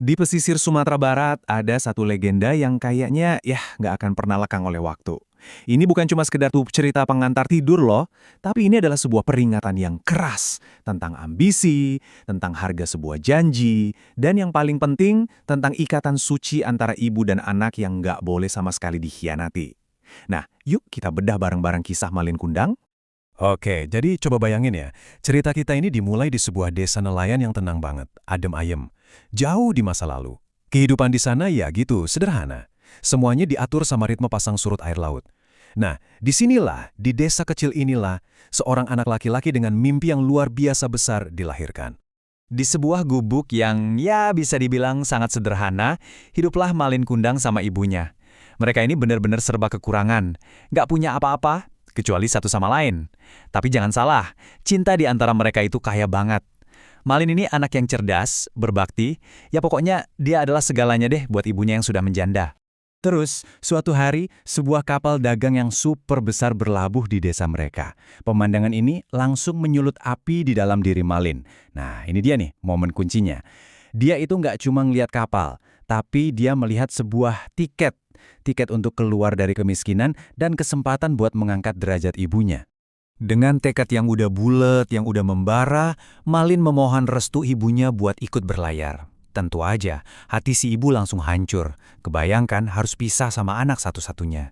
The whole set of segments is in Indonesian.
Di pesisir Sumatera Barat ada satu legenda yang kayaknya nggak akan pernah lekang oleh waktu. Ini bukan cuma sekedar tuh cerita pengantar tidur loh, tapi ini adalah sebuah peringatan yang keras tentang ambisi, tentang harga sebuah janji, dan yang paling penting tentang ikatan suci antara ibu dan anak yang nggak boleh sama sekali dikhianati. Nah, yuk kita bedah bareng-bareng kisah Malin Kundang. Oke, jadi coba bayangin ya, cerita kita ini dimulai di sebuah desa nelayan yang tenang banget, adem ayem, jauh di masa lalu. Kehidupan di sana ya gitu, sederhana. Semuanya diatur sama ritme pasang surut air laut. Nah, disinilah, di desa kecil inilah, seorang anak laki-laki dengan mimpi yang luar biasa besar dilahirkan. Di sebuah gubuk yang ya bisa dibilang sangat sederhana, hiduplah Malin Kundang sama ibunya. Mereka ini benar-benar serba kekurangan, nggak punya apa-apa, kecuali satu sama lain. Tapi jangan salah, cinta di antara mereka itu kaya banget. Malin ini anak yang cerdas, berbakti, ya pokoknya dia adalah segalanya deh buat ibunya yang sudah menjanda. Terus, suatu hari, sebuah kapal dagang yang super besar berlabuh di desa mereka. Pemandangan ini langsung menyulut api di dalam diri Malin. Nah, ini dia nih, momen kuncinya. Dia itu nggak cuma ngelihat kapal, tapi dia melihat sebuah tiket. Tiket untuk keluar dari kemiskinan dan kesempatan buat mengangkat derajat ibunya. Dengan tekad yang udah bulet, yang udah membara, Malin memohon restu ibunya buat ikut berlayar. Tentu aja, hati si ibu langsung hancur. Kebayangkan harus pisah sama anak satu-satunya.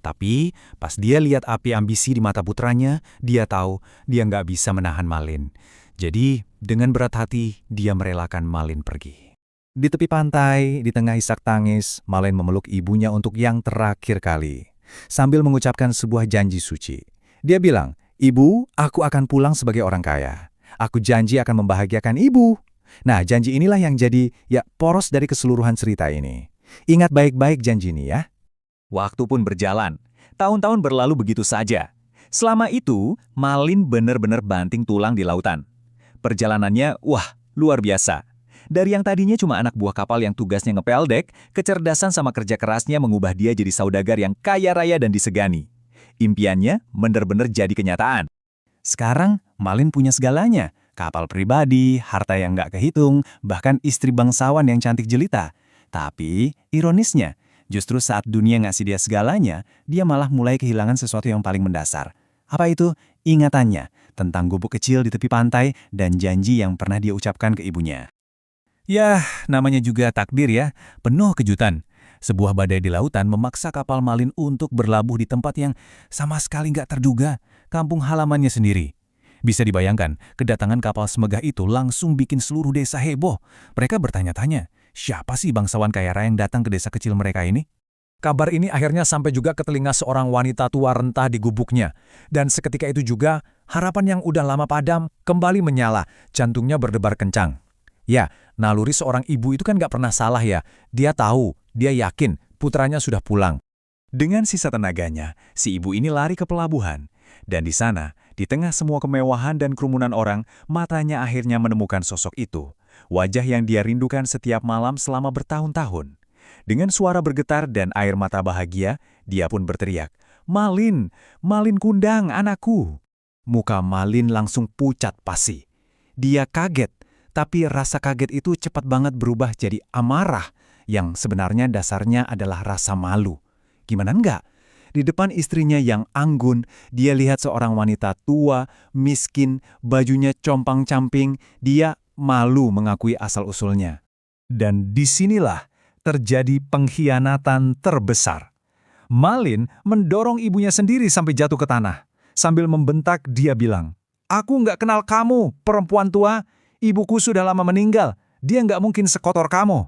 Tapi, pas dia lihat api ambisi di mata putranya, dia tahu dia nggak bisa menahan Malin. Jadi, dengan berat hati, dia merelakan Malin pergi. Di tepi pantai, di tengah isak tangis, Malin memeluk ibunya untuk yang terakhir kali. Sambil mengucapkan sebuah janji suci. Dia bilang, "Ibu, aku akan pulang sebagai orang kaya. Aku janji akan membahagiakan ibu." Nah, janji inilah yang jadi poros dari keseluruhan cerita ini. Ingat baik-baik janji ini ya. Waktu pun berjalan, tahun-tahun berlalu begitu saja. Selama itu, Malin benar-benar banting tulang di lautan. Perjalanannya, luar biasa. Dari yang tadinya cuma anak buah kapal yang tugasnya ngepel dek, kecerdasan sama kerja kerasnya mengubah dia jadi saudagar yang kaya raya dan disegani. Impiannya benar-benar jadi kenyataan. Sekarang, Malin punya segalanya. Kapal pribadi, harta yang nggak kehitung, bahkan istri bangsawan yang cantik jelita. Tapi, ironisnya, justru saat dunia ngasih dia segalanya, dia malah mulai kehilangan sesuatu yang paling mendasar. Apa itu? Ingatannya tentang gubuk kecil di tepi pantai dan janji yang pernah dia ucapkan ke ibunya. Yah, namanya juga takdir ya, penuh kejutan. Sebuah badai di lautan memaksa kapal Malin untuk berlabuh di tempat yang sama sekali nggak terduga, kampung halamannya sendiri. Bisa dibayangkan, kedatangan kapal semegah itu langsung bikin seluruh desa heboh. Mereka bertanya-tanya, siapa sih bangsawan kaya raya yang datang ke desa kecil mereka ini? Kabar ini akhirnya sampai juga ke telinga seorang wanita tua rentah di gubuknya. Dan seketika itu juga, harapan yang udah lama padam kembali menyala, jantungnya berdebar kencang. Ya, naluri seorang ibu itu kan nggak pernah salah ya. Dia tahu, dia yakin putranya sudah pulang. Dengan sisa tenaganya, si ibu ini lari ke pelabuhan. Dan di sana, di tengah semua kemewahan dan kerumunan orang, matanya akhirnya menemukan sosok itu. Wajah yang dia rindukan setiap malam selama bertahun-tahun. Dengan suara bergetar dan air mata bahagia, dia pun berteriak, "Malin, Malin Kundang, anakku." Muka Malin langsung pucat pasi. Dia kaget, tapi rasa kaget itu cepat banget berubah jadi amarah, yang sebenarnya dasarnya adalah rasa malu. Gimana enggak? Di depan istrinya yang anggun, dia lihat seorang wanita tua, miskin, bajunya compang-camping, dia malu mengakui asal-usulnya. Dan disinilah terjadi pengkhianatan terbesar. Malin mendorong ibunya sendiri sampai jatuh ke tanah. Sambil membentak, dia bilang, "Aku nggak kenal kamu, perempuan tua. Ibuku sudah lama meninggal. Dia nggak mungkin sekotor kamu."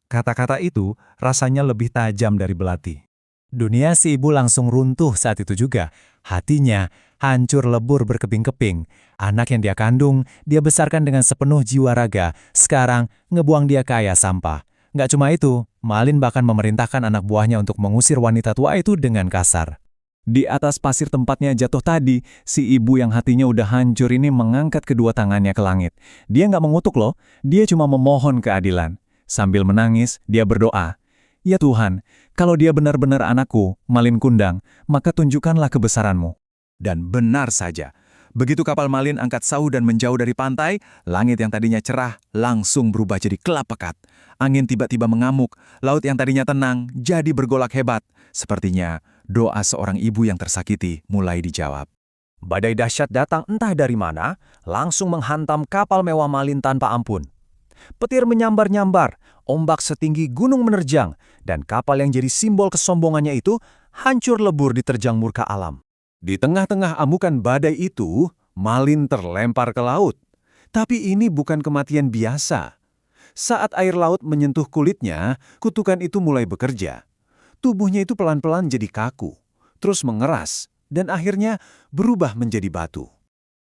Kata-kata itu rasanya lebih tajam dari belati. Dunia si ibu langsung runtuh saat itu juga. Hatinya hancur lebur berkeping-keping. Anak yang dia kandung, dia besarkan dengan sepenuh jiwa raga. Sekarang ngebuang dia kayak sampah. Nggak cuma itu, Malin bahkan memerintahkan anak buahnya untuk mengusir wanita tua itu dengan kasar. Di atas pasir tempatnya jatuh tadi, si ibu yang hatinya udah hancur ini mengangkat kedua tangannya ke langit. Dia nggak mengutuk loh, dia cuma memohon keadilan. Sambil menangis, dia berdoa, "Ya Tuhan, kalau dia benar-benar anakku, Malin Kundang, maka tunjukkanlah kebesaran-Mu." Dan benar saja, Begitu kapal Malin angkat sauh dan menjauh dari pantai, langit yang tadinya cerah langsung berubah jadi gelap pekat. Angin tiba-tiba mengamuk, laut yang tadinya tenang jadi bergolak hebat. Sepertinya doa seorang ibu yang tersakiti mulai dijawab. Badai dahsyat datang entah dari mana, langsung menghantam kapal mewah Malin tanpa ampun. Petir menyambar-nyambar, ombak setinggi gunung menerjang, dan kapal yang jadi simbol kesombongannya itu hancur lebur diterjang murka alam. Di tengah-tengah amukan badai itu, Malin terlempar ke laut. Tapi ini bukan kematian biasa. Saat air laut menyentuh kulitnya, kutukan itu mulai bekerja. Tubuhnya itu pelan-pelan jadi kaku, terus mengeras, dan akhirnya berubah menjadi batu.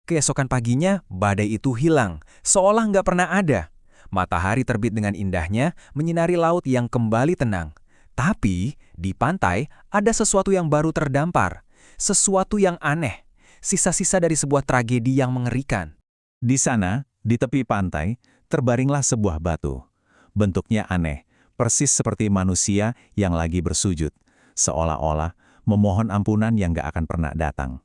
Keesokan paginya, badai itu hilang, seolah nggak pernah ada. Matahari terbit dengan indahnya, menyinari laut yang kembali tenang. Tapi, di pantai ada sesuatu yang baru terdampar. Sesuatu yang aneh, sisa-sisa dari sebuah tragedi yang mengerikan. Di sana, di tepi pantai, terbaringlah sebuah batu. Bentuknya aneh, persis seperti manusia yang lagi bersujud, seolah-olah memohon ampunan yang gak akan pernah datang.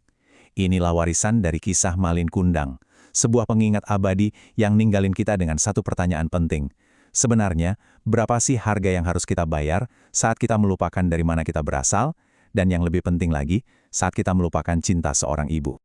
Inilah warisan dari kisah Malin Kundang, sebuah pengingat abadi yang ninggalin kita dengan satu pertanyaan penting. Sebenarnya, berapa sih harga yang harus kita bayar saat kita melupakan dari mana kita berasal? Dan yang lebih penting lagi, saat kita melupakan cinta seorang ibu.